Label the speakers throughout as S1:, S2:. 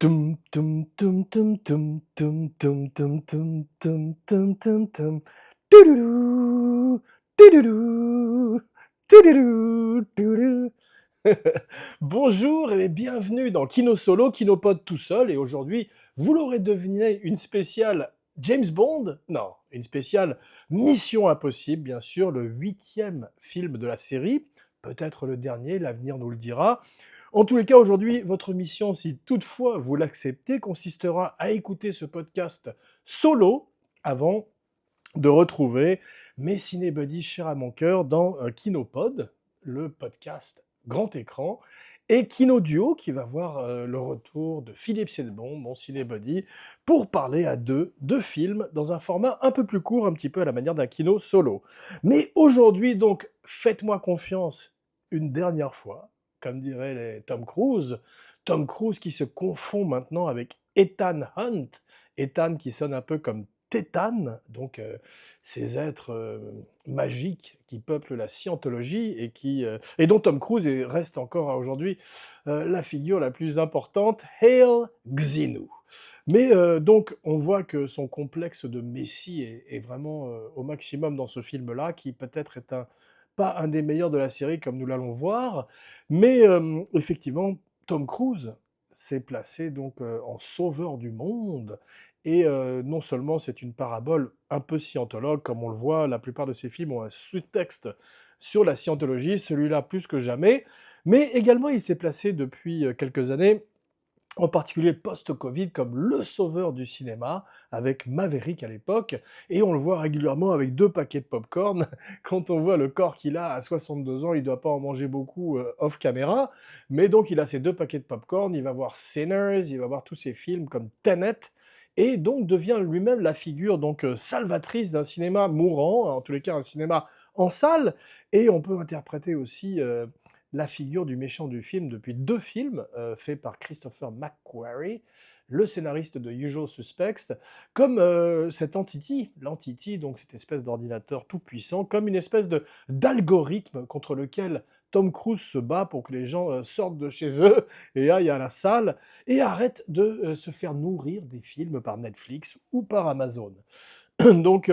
S1: Tum tum tum tum tum tum tum tum tum tum tum tum tum. Toudoudou, toudoudou, toudoudou, toudou. Bonjour et bienvenue dans Kino Solo, Kinopod tout seul. Et aujourd'hui, vous l'aurez deviné, une spéciale James Bond? Non, une spéciale Mission Impossible, bien sûr, le 8e film de la série. Peut-être le dernier, l'avenir nous le dira. En tous les cas, aujourd'hui, votre mission, si toutefois vous l'acceptez, consistera à écouter ce podcast solo avant de retrouver mes cinébuddies chers à mon cœur dans Kinopod, le podcast grand écran, et Kino Duo qui va voir le retour de Philippe Sedbon, mon cinébuddy, pour parler à deux de films dans un format un peu plus court, un petit peu à la manière d'un kino solo. Mais aujourd'hui, donc, faites-moi confiance une dernière fois, comme dirait les Tom Cruise qui se confond maintenant avec Ethan Hunt, Ethan qui sonne un peu comme Tétane, donc ces êtres magiques qui peuplent la scientologie et dont Tom Cruise reste encore aujourd'hui la figure la plus importante, Hail Xenu. Mais donc on voit que son complexe de messie est vraiment au maximum dans ce film-là, qui peut-être est pas un des meilleurs de la série comme nous l'allons voir, mais effectivement Tom Cruise s'est placé donc en sauveur du monde. Et non seulement c'est une parabole un peu scientologue, comme on le voit, la plupart de ces films ont un sous-texte sur la scientologie, celui-là plus que jamais, mais également il s'est placé depuis quelques années, en particulier post-Covid, comme le sauveur du cinéma, avec Maverick à l'époque, et on le voit régulièrement avec 2 paquets de pop-corn. Quand on voit le corps qu'il a à 62 ans, il ne doit pas en manger beaucoup off-caméra, mais donc il a ses 2 paquets de pop-corn, il va voir Sinners, il va voir tous ces films comme Tenet, et donc devient lui-même la figure donc salvatrice d'un cinéma mourant, en tous les cas un cinéma en salle, et on peut interpréter aussi la figure du méchant du film depuis 2 films faits par Christopher McQuarrie, le scénariste de Usual Suspects, comme cet l'entity, donc cette espèce d'ordinateur tout puissant, comme une espèce d'algorithme contre lequel Tom Cruise se bat pour que les gens sortent de chez eux et aillent à la salle et arrêtent de se faire nourrir des films par Netflix ou par Amazon. Donc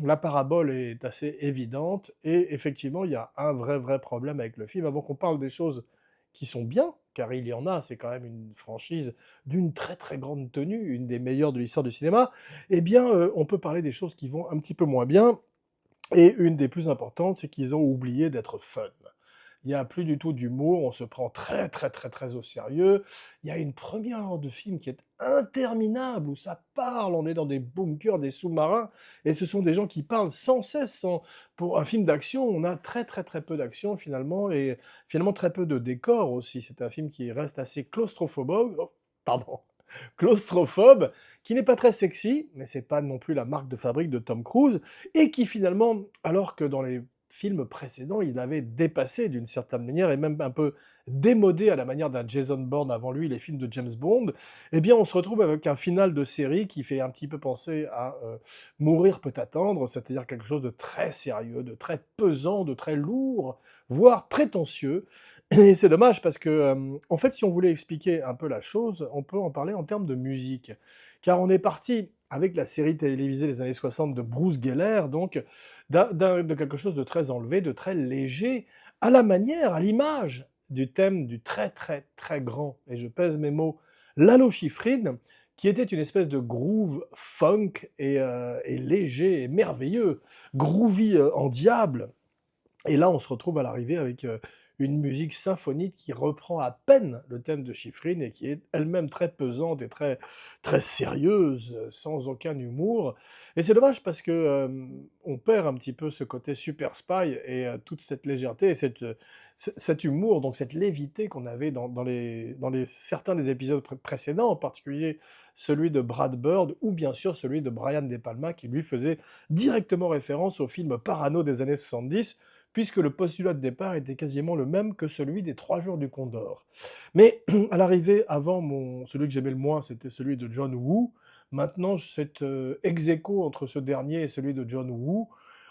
S1: la parabole est assez évidente et effectivement, il y a un vrai problème avec le film. Avant qu'on parle des choses qui sont bien, car il y en a, c'est quand même une franchise d'une très grande tenue, une des meilleures de l'histoire du cinéma, eh bien, on peut parler des choses qui vont un petit peu moins bien et une des plus importantes, c'est qu'ils ont oublié d'être fun. Il n'y a plus du tout d'humour, on se prend très au sérieux. Il y a une première heure de film qui est interminable, où ça parle, on est dans des bunkers, des sous-marins, et ce sont des gens qui parlent sans cesse. Pour un film d'action, on a très peu d'action finalement, et finalement très peu de décors aussi. C'est un film qui reste assez claustrophobe, oh, pardon, claustrophobe, qui n'est pas très sexy, mais c'est pas non plus la marque de fabrique de Tom Cruise, et qui finalement, alors que dans les films précédents, il avait dépassé d'une certaine manière, et même un peu démodé à la manière d'un Jason Bourne avant lui, les films de James Bond, eh bien on se retrouve avec un final de série qui fait un petit peu penser à Mourir peut attendre, c'est-à-dire quelque chose de très sérieux, de très pesant, de très lourd, voire prétentieux. Et c'est dommage parce que, en fait, si on voulait expliquer un peu la chose, on peut en parler en termes de musique. Car on est parti avec la série télévisée des années 60 de Bruce Geller, donc de quelque chose de très enlevé, de très léger, à la manière, à l'image du thème du très grand, et je pèse mes mots, Lalo Schifrin, qui était une espèce de groove funk et léger et merveilleux, groovy en diable. Et là, on se retrouve à l'arrivée avec une musique symphonique qui reprend à peine le thème de Schifrin et qui est elle-même très pesante et très sérieuse, sans aucun humour. Et c'est dommage parce que on perd un petit peu ce côté super spy et toute cette légèreté et cet humour, donc cette lévité qu'on avait dans certains des épisodes précédents, en particulier celui de Brad Bird ou bien sûr celui de Brian De Palma qui lui faisait directement référence au film Parano des années 70, puisque le postulat de départ était quasiment le même que celui des 3 jours du Condor. Mais à l'arrivée, avant, celui que j'aimais le moins, c'était celui de John Woo. Maintenant, c'est ex aequo entre ce dernier et celui de John Woo.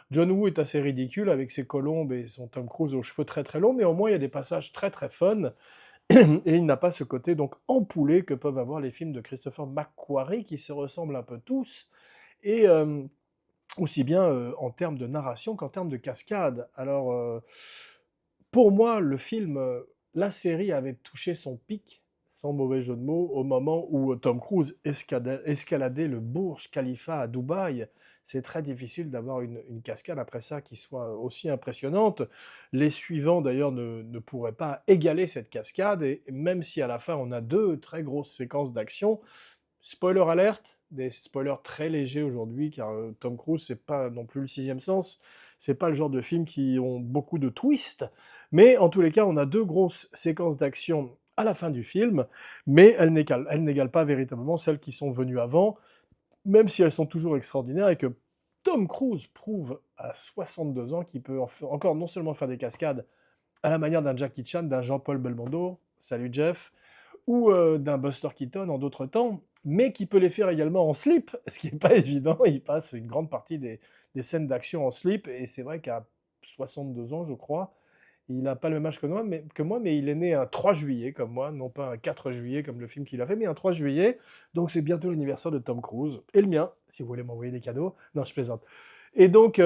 S1: John Woo est assez ridicule avec ses colombes et son Tom Cruise aux cheveux très longs, néanmoins il y a des passages très fun, Et il n'a pas ce côté donc empoulé que peuvent avoir les films de Christopher McQuarrie, qui se ressemblent un peu tous, et aussi bien en termes de narration qu'en termes de cascade. Alors, pour moi, le film, la série avait touché son pic, sans mauvais jeu de mots, au moment où Tom Cruise escaladait le Burj Khalifa à Dubaï. C'est très difficile d'avoir une cascade après ça qui soit aussi impressionnante. Les suivants, d'ailleurs, ne pourraient pas égaler cette cascade, et même si à la fin on a deux très grosses séquences d'action, spoiler alerte, des spoilers très légers aujourd'hui, car Tom Cruise, c'est pas non plus le sixième sens, c'est pas le genre de film qui ont beaucoup de twists, mais en tous les cas, on a deux grosses séquences d'action à la fin du film, mais elles n'égalent pas véritablement celles qui sont venues avant, même si elles sont toujours extraordinaires, et que Tom Cruise prouve à 62 ans qu'il peut encore non seulement faire des cascades à la manière d'un Jackie Chan, d'un Jean-Paul Belmondo, salut Jeff, ou d'un Buster Keaton en d'autres temps, mais qui peut les faire également en slip, ce qui n'est pas évident. Il passe une grande partie des scènes d'action en slip, et c'est vrai qu'à 62 ans, je crois, il n'a pas le même âge que moi, mais il est né un 3 juillet comme moi, non pas un 4 juillet comme le film qu'il a fait, mais un 3 juillet. Donc c'est bientôt l'anniversaire de Tom Cruise, et le mien, si vous voulez m'envoyer des cadeaux. Non, je plaisante. Et donc,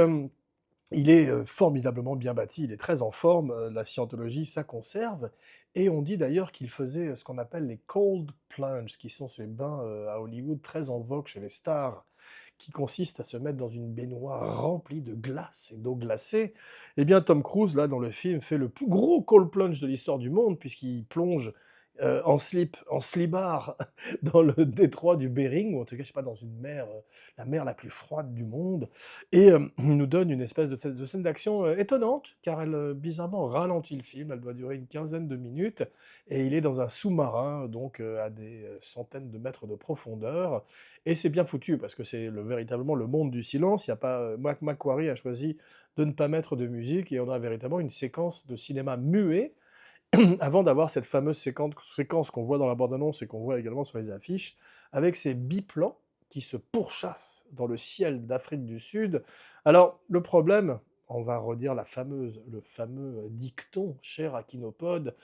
S1: il est formidablement bien bâti, il est très en forme, la scientologie, ça conserve, et on dit d'ailleurs qu'il faisait ce qu'on appelle les cold plunges, qui sont ces bains à Hollywood très en vogue chez les stars, qui consistent à se mettre dans une baignoire remplie de glace et d'eau glacée. Eh bien, Tom Cruise, là, dans le film, fait le plus gros cold plunge de l'histoire du monde, puisqu'il plonge en slip, en slibard, dans le détroit du Bering, ou en tout cas, je sais pas, dans une mer, la mer la plus froide du monde, et il nous donne une espèce de scène d'action étonnante, car elle, bizarrement, ralentit le film. Elle doit durer une quinzaine de minutes, et il est dans un sous-marin, donc à des centaines de mètres de profondeur, et c'est bien foutu, parce que c'est véritablement le monde du silence. Il y a pas, Macquarie a choisi de ne pas mettre de musique, et on a véritablement une séquence de cinéma muet, avant d'avoir cette fameuse séquence qu'on voit dans la bande-annonce et qu'on voit également sur les affiches, avec ces biplans qui se pourchassent dans le ciel d'Afrique du Sud. Alors, le problème, on va redire le fameux dicton cher à Kinopod,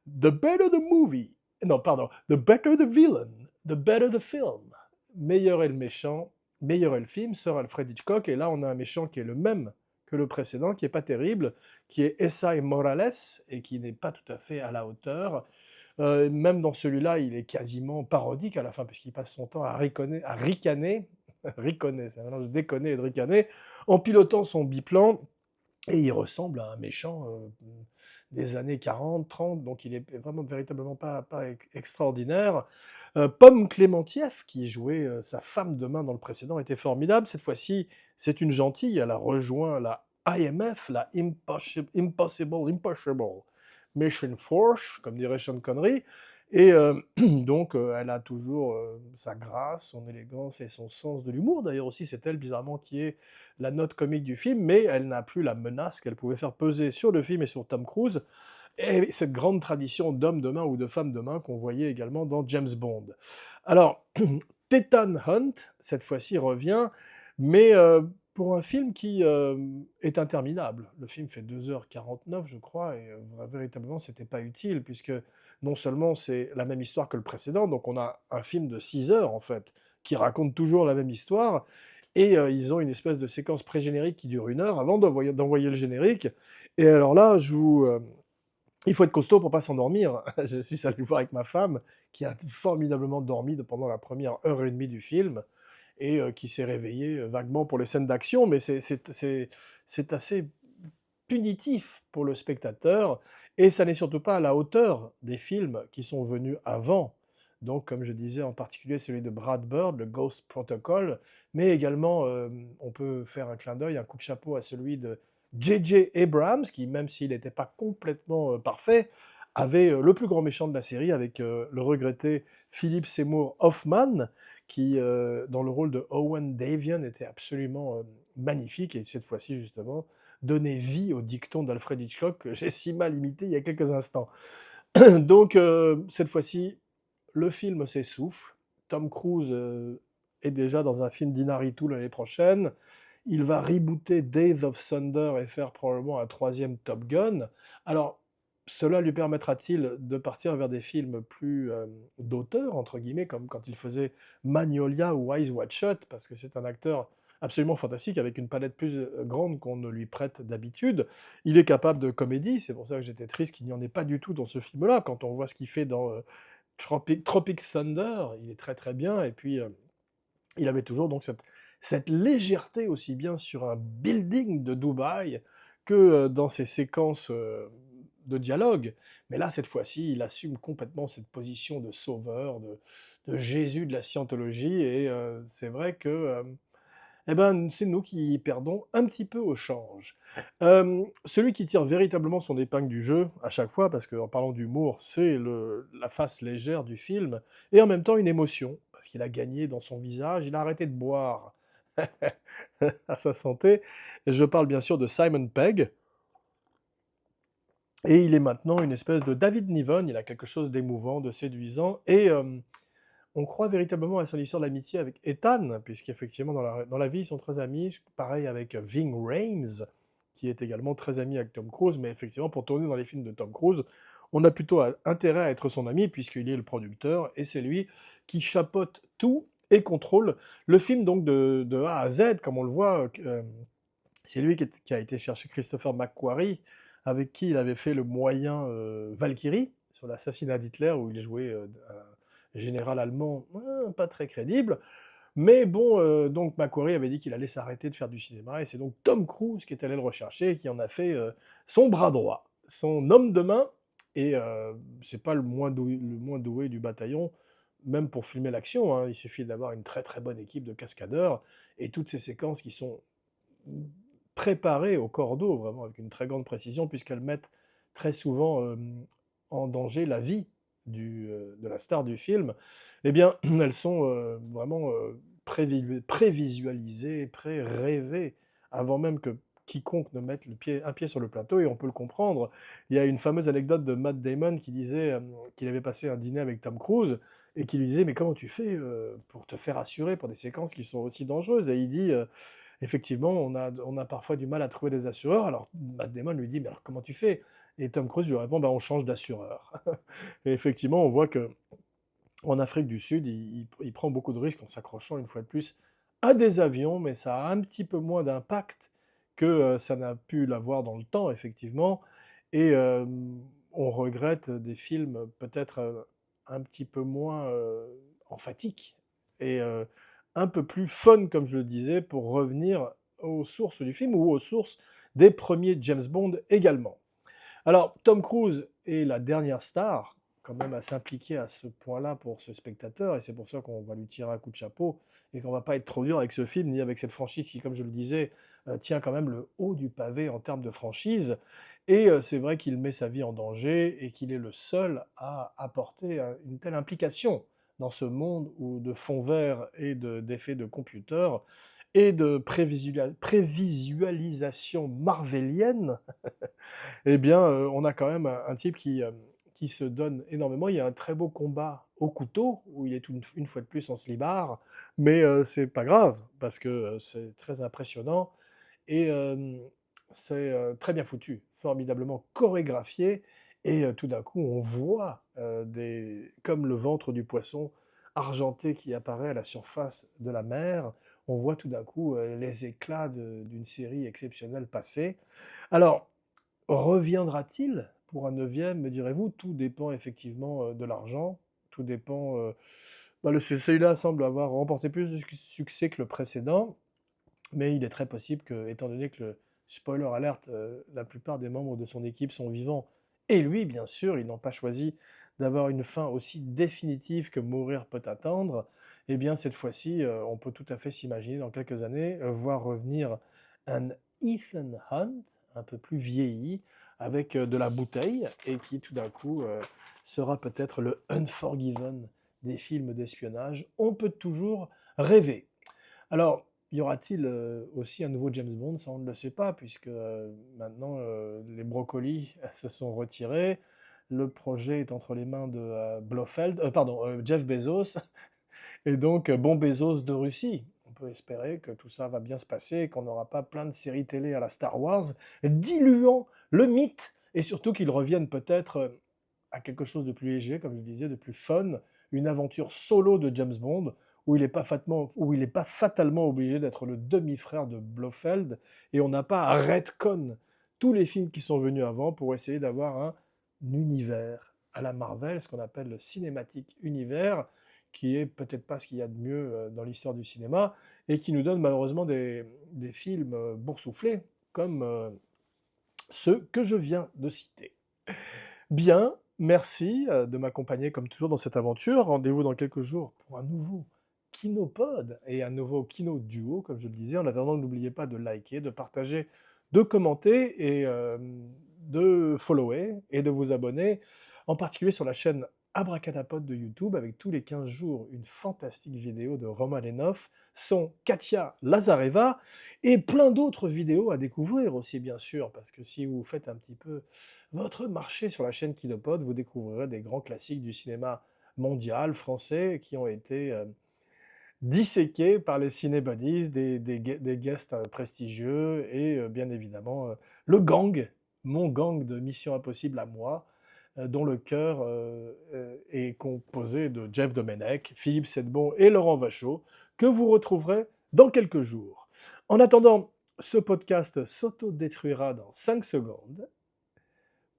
S1: The better the movie, non, pardon, the better the villain, the better the film. Meilleur est le méchant, meilleur est le film, sir Alfred Hitchcock, et là on a un méchant qui est le même que le précédent, qui est pas terrible, qui est Esai Morales, et qui n'est pas tout à fait à la hauteur. Même dans celui-là, il est quasiment parodique à la fin, puisqu'il passe son temps à ricaner, riconner, c'est un mélange de déconner et de ricaner, en pilotant son biplan, et il ressemble à un méchant des années 40, 30, donc il est vraiment véritablement pas extraordinaire. Pomme Clémentieff, qui jouait sa femme de main dans le précédent, était formidable. Cette fois-ci, c'est une gentille, elle a rejoint la IMF, la Impossible Mission Force, comme dirait Sean Connery, et donc elle a toujours sa grâce, son élégance et son sens de l'humour. D'ailleurs aussi, c'est elle, bizarrement, qui est la note comique du film, mais elle n'a plus la menace qu'elle pouvait faire peser sur le film et sur Tom Cruise, et cette grande tradition d'homme de main ou de femme de main qu'on voyait également dans James Bond. Alors, Ethan Hunt, cette fois-ci, revient, mais pour un film qui est interminable. Le film fait 2h49, je crois, et véritablement, c'était pas utile, puisque non seulement c'est la même histoire que le précédent, donc on a un film de 6 heures, en fait, qui raconte toujours la même histoire, et ils ont une espèce de séquence pré-générique qui dure 1 heure avant d'envoyer le générique. Et alors là, il faut être costaud pour pas s'endormir. Je suis allé le voir avec ma femme, qui a formidablement dormi pendant la première heure et demie du film, et qui s'est réveillée vaguement pour les scènes d'action, mais c'est assez punitif pour le spectateur, et ça n'est surtout pas à la hauteur des films qui sont venus avant. Donc, comme je disais, en particulier celui de Brad Bird, le Ghost Protocol, mais également, on peut faire un clin d'œil, un coup de chapeau à celui de J.J. Abrams, qui, même s'il n'était pas complètement parfait, avait le plus grand méchant de la série, avec le regretté Philip Seymour Hoffman, qui, dans le rôle de Owen Davian, était absolument magnifique, et cette fois-ci, justement, donner vie au dicton d'Alfred Hitchcock que j'ai si mal imité il y a quelques instants. Donc, cette fois-ci, le film s'essouffle. Tom Cruise est déjà dans un film d'Inaritu l'année prochaine. Il va rebooter Days of Thunder et faire probablement un troisième Top Gun. Alors, cela lui permettra-t-il de partir vers des films plus, «d'auteur» entre guillemets, comme quand il faisait Magnolia ou Eyes Wide Shut? Parce que c'est un acteur absolument fantastique avec une palette plus, grande qu'on ne lui prête d'habitude. Il est capable de comédie, c'est pour ça que j'étais triste qu'il n'y en ait pas du tout dans ce film-là. Quand on voit ce qu'il fait dans, Tropic Thunder, il est très, très bien et puis, il avait toujours donc cette légèreté aussi bien sur un building de Dubaï que, dans ses séquences, de dialogue. Mais là, cette fois-ci, il assume complètement cette position de sauveur, de Jésus de la scientologie et c'est vrai que, eh ben, c'est nous qui perdons un petit peu au change. Celui qui tire véritablement son épingle du jeu, à chaque fois, parce qu'en parlant d'humour, c'est la face légère du film, et en même temps une émotion, parce qu'il a gagné dans son visage, il a arrêté de boire. À sa santé. Je parle bien sûr de Simon Pegg, et il est maintenant une espèce de David Niven, il a quelque chose d'émouvant, de séduisant, et on croit véritablement à son histoire d'amitié avec Ethan, puisqu'effectivement dans la vie ils sont très amis, pareil avec Ving Rhames, qui est également très ami avec Tom Cruise, mais effectivement pour tourner dans les films de Tom Cruise, on a plutôt intérêt à être son ami, puisqu'il est le producteur, et c'est lui qui chapeaute tout et contrôle le film donc de A à Z, comme on le voit, c'est lui qui a été chercher Christopher McQuarrie, avec qui il avait fait le moyen Valkyrie, sur l'assassinat d'Hitler, où il jouait un général allemand pas très crédible. Mais bon, donc McQuarrie avait dit qu'il allait s'arrêter de faire du cinéma, et c'est donc Tom Cruise qui est allé le rechercher, et qui en a fait son bras droit, son homme de main, et c'est pas le moins doué du bataillon, même pour filmer l'action, hein, il suffit d'avoir une très très bonne équipe de cascadeurs, et toutes ces séquences qui sont préparées au cordeau, vraiment avec une très grande précision, puisqu'elles mettent très souvent en danger la vie de la star du film, eh bien, elles sont vraiment prévisualisées, pré-rêvées, avant même que quiconque ne mette un pied sur le plateau, et on peut le comprendre. Il y a une fameuse anecdote de Matt Damon qui disait qu'il avait passé un dîner avec Tom Cruise, et qui lui disait: «Mais comment tu fais pour te faire assurer pour des séquences qui sont aussi dangereuses?» Et il dit effectivement, on a parfois du mal à trouver des assureurs. Alors Matt Damon lui dit: «Mais alors comment tu fais?» Et Tom Cruise lui répond: «Bah, on change d'assureur». Et effectivement, on voit que en Afrique du Sud, il prend beaucoup de risques en s'accrochant une fois de plus à des avions, mais ça a un petit peu moins d'impact que ça n'a pu l'avoir dans le temps, effectivement. Et on regrette des films peut-être un petit peu moins emphatiques et un peu plus fun, comme je le disais, pour revenir aux sources du film ou aux sources des premiers James Bond également. Alors, Tom Cruise est la dernière star, quand même, à s'impliquer à ce point-là pour ses spectateurs, et c'est pour ça qu'on va lui tirer un coup de chapeau, et qu'on va pas être trop dur avec ce film, ni avec cette franchise qui, comme je le disais, tient quand même le haut du pavé en termes de franchise. Et c'est vrai qu'il met sa vie en danger, et qu'il est le seul à apporter une telle implication dans ce monde où de fond vert et d'effets de computer, et de prévisualisation marvelienne, eh bien, on a quand même un type qui se donne énormément. Il y a un très beau combat au couteau, où il est une fois de plus en slibard, mais c'est pas grave, parce que c'est très impressionnant, et c'est très bien foutu, formidablement chorégraphié, et tout d'un coup, on voit comme le ventre du poisson argenté qui apparaît à la surface de la mer, on voit tout d'un coup les éclats d'une série exceptionnelle passée. Alors, reviendra-t-il pour un neuvième, me direz-vous? Tout dépend effectivement de l'argent, tout dépend. Celui-là semble avoir remporté plus de succès que le précédent, mais il est très possible que, étant donné que spoiler alerte, la plupart des membres de son équipe sont vivants, et lui, bien sûr, ils n'ont pas choisi d'avoir une fin aussi définitive que mourir peut attendre, eh bien, cette fois-ci, on peut tout à fait s'imaginer, dans quelques années, voir revenir un Ethan Hunt, un peu plus vieilli, avec de la bouteille, et qui, tout d'un coup, sera peut-être le Unforgiven des films d'espionnage. On peut toujours rêver. Alors, y aura-t-il aussi un nouveau James Bond? Ça, on ne le sait pas, puisque maintenant les brocolis se sont retirés. Le projet est entre les mains de Jeff Bezos, et donc bon Bezos de Russie. On peut espérer que tout ça va bien se passer, et qu'on n'aura pas plein de séries télé à la Star Wars, diluant le mythe et surtout qu'ils reviennent peut-être à quelque chose de plus léger, comme je disais, de plus fun, une aventure solo de James Bond, où il est pas fatalement obligé d'être le demi-frère de Blofeld, et on n'a pas à retcon tous les films qui sont venus avant pour essayer d'avoir un univers à la Marvel, ce qu'on appelle le cinématique univers, qui est peut-être pas ce qu'il y a de mieux dans l'histoire du cinéma, et qui nous donne malheureusement des films boursouflés, comme ceux que je viens de citer. Bien, merci de m'accompagner comme toujours dans cette aventure. Rendez-vous dans quelques jours pour un nouveau Kinopod et un nouveau Kino Duo, comme je le disais. En attendant, n'oubliez pas de liker, de partager, de commenter et de follower et de vous abonner, en particulier sur la chaîne Abracadapod de YouTube, avec tous les 15 jours une fantastique vidéo de Roman Lenov, son Katia Lazareva, et plein d'autres vidéos à découvrir aussi, bien sûr, parce que si vous faites un petit peu votre marché sur la chaîne Kinopod, vous découvrirez des grands classiques du cinéma mondial, français, qui ont été disséqués par les cinébuddies, des guests prestigieux, et bien évidemment le gang, mon gang de Mission Impossible à moi, dont le cœur est composé de Jeff Domenech, Philippe Sedbon et Laurent Vachaud, que vous retrouverez dans quelques jours. En attendant, ce podcast s'autodétruira dans 5 secondes.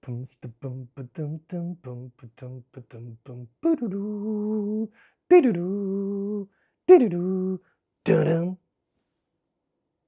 S1: Pum, sta, pum, patum, tum, pum, patum, patum, pum, poudoudou, poudoudou, poudoudou, tadam.